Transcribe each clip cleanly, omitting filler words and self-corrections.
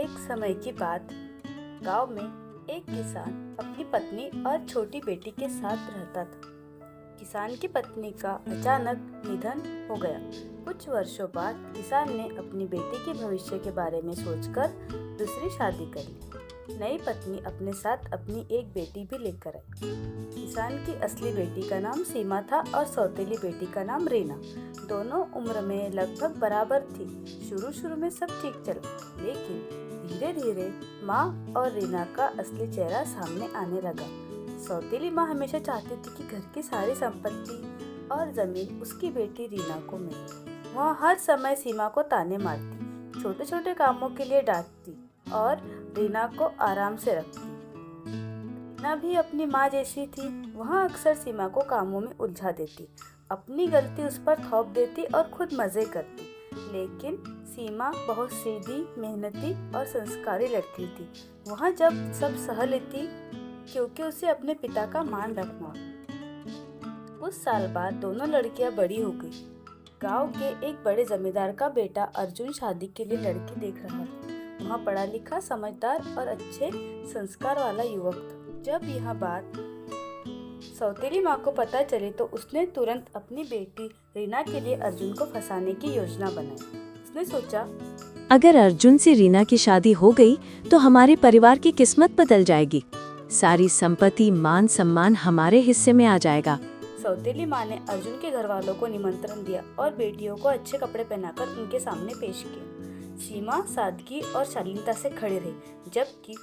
एक समय की बात, गांव में एक किसान अपनी पत्नी और छोटी बेटी के साथ रहता था। किसान की पत्नी का अचानक निधन हो गया। कुछ वर्षों बाद किसान ने अपनी बेटी के भविष्य के बारे में सोचकर दूसरी शादी कर ली। नई पत्नी अपने साथ अपनी एक बेटी भी लेकर आई। किसान की असली बेटी का नाम सीमा था और सौतेली बेटी का नाम रीना। दोनों उम्र में लगभग बराबर थी। शुरू में सब ठीक चला, लेकिन धीरे धीरे माँ और रीना का असली चेहरा सामने आने लगा। सौतेली माँ हमेशा चाहती थी कि घर की सारी संपत्ति और जमीन उसकी बेटी रीना को मिले। वह हर समय सीमा को ताने मारती, छोटे छोटे कामों के लिए डांटती और रीना को आराम से रखती। रीना भी अपनी माँ जैसी थी। वह अक्सर सीमा को कामों में उलझा देती, अपनी गलती उस पर थोप देती और खुद मजे करती। लेकिन सीमा बहुत सीधी, मेहनती और संस्कारी लड़की थी। वह जब सब सह लेती क्योंकि उसे अपने पिता का मान रखना। कुछ साल बाद दोनों लड़कियां बड़ी हो गई। गांव के एक बड़े जमींदार का बेटा अर्जुन शादी के लिए लड़की देख रहा था। वह पढ़ा लिखा, समझदार और अच्छे संस्कार वाला युवक था। जब यह बात सौतेली माँ को पता चली तो उसने तुरंत अपनी बेटी रीना के लिए अर्जुन को फंसाने की योजना बनाई। उसने सोचा, अगर अर्जुन से रीना की शादी हो गई तो हमारे परिवार की किस्मत बदल जाएगी। सारी संपत्ति, मान सम्मान हमारे हिस्से में आ जाएगा। सौतेली माँ ने अर्जुन के घर वालों को निमंत्रण दिया और बेटियों को अच्छे कपड़े पहनाकर उनके सामने पेश किया। सीमा सादगी और शालीनता से खड़ी रही, जबकि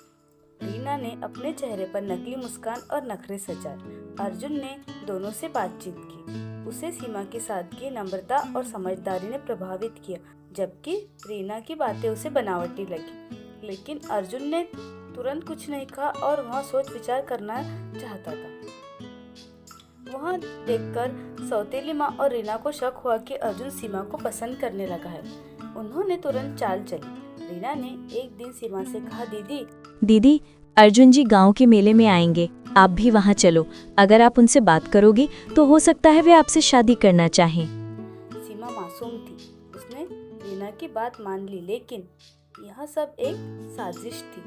रीना ने अपने चेहरे पर नकली मुस्कान और नखरे सजाए। अर्जुन ने दोनों से बातचीत की। उसे सीमा की सादगी, नम्रता और समझदारी ने प्रभावित किया, जबकि रीना की बातें उसे बनावटी लगी। लेकिन अर्जुन ने तुरंत कुछ नहीं कहा और वह सोच विचार करना चाहता था। वह देखकर सौतेली माँ और रीना को शक हुआ कि अर्जुन सीमा को पसंद करने लगा है। उन्होंने तुरंत चाल चली। रीना ने एक दिन सीमा से कहा, दीदी, अर्जुन जी गांव के मेले में आएंगे, आप भी वहां चलो। अगर आप उनसे बात करोगी तो हो सकता है वे आपसे शादी करना चाहें। सीमा मासूम थी। उसने रीना की बात मान ली, लेकिन यह सब एक साजिश थी।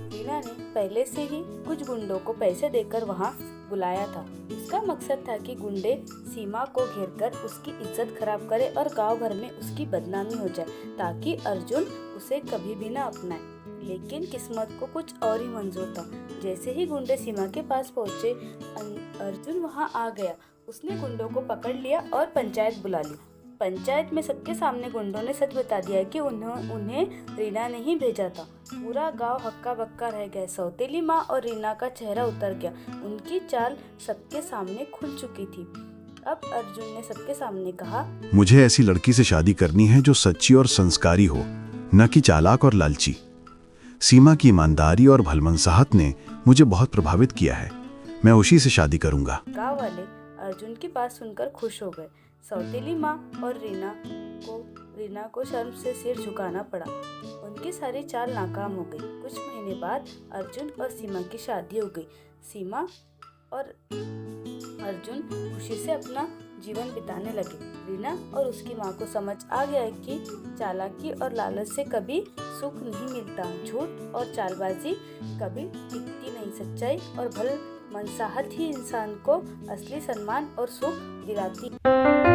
रीना ने पहले से ही कुछ गुंडों को पैसे देकर वहां बुलाया था। इसका मकसद था कि गुंडे सीमा को घेरकर उसकी इज्जत खराब करे और गांव भर में उसकी बदनामी हो जाए, ताकि अर्जुन उसे कभी भी न अपनाए। लेकिन किस्मत को कुछ और ही मंजूर था। जैसे ही गुंडे सीमा के पास पहुंचे, अर्जुन वहां आ गया। उसने गुंडों को पकड़ लिया और पंचायत बुला ली। पंचायत में सबके सामने गुंडों ने सच बता दिया कि उन्हें रीना ने ही भेजा था। पूरा गांव हक्का बक्का रह गया। सौतेली माँ और रीना का चेहरा उतर गया। उनकी चाल सबके सामने खुल चुकी थी। अब अर्जुन ने सबके सामने कहा, मुझे ऐसी लड़की से शादी करनी है जो सच्ची और संस्कारी हो, न कि चालाक और लालची। सीमा की ईमानदारी और भलमनसाहत ने मुझे बहुत प्रभावित किया है। मैं उसी से शादी करूंगा। गांव वाले अर्जुन की बात सुनकर खुश हो गए। सौतेली माँ और रीना को शर्म से सिर झुकाना पड़ा। उनकी सारी चाल नाकाम हो गई। कुछ महीने बाद अर्जुन और सीमा की शादी हो गई। सीमा और अर्जुन खुशी से अपना जीवन बिताने लगे। रीना और उसकी माँ को समझ आ गया कि चालाकी और लालच से कभी सुख नहीं मिलता। झूठ और चालबाजी कभी टिकती नहीं। सच्चाई और भलमनसाहत ही इंसान को असली सम्मान और सुख दिलाती है।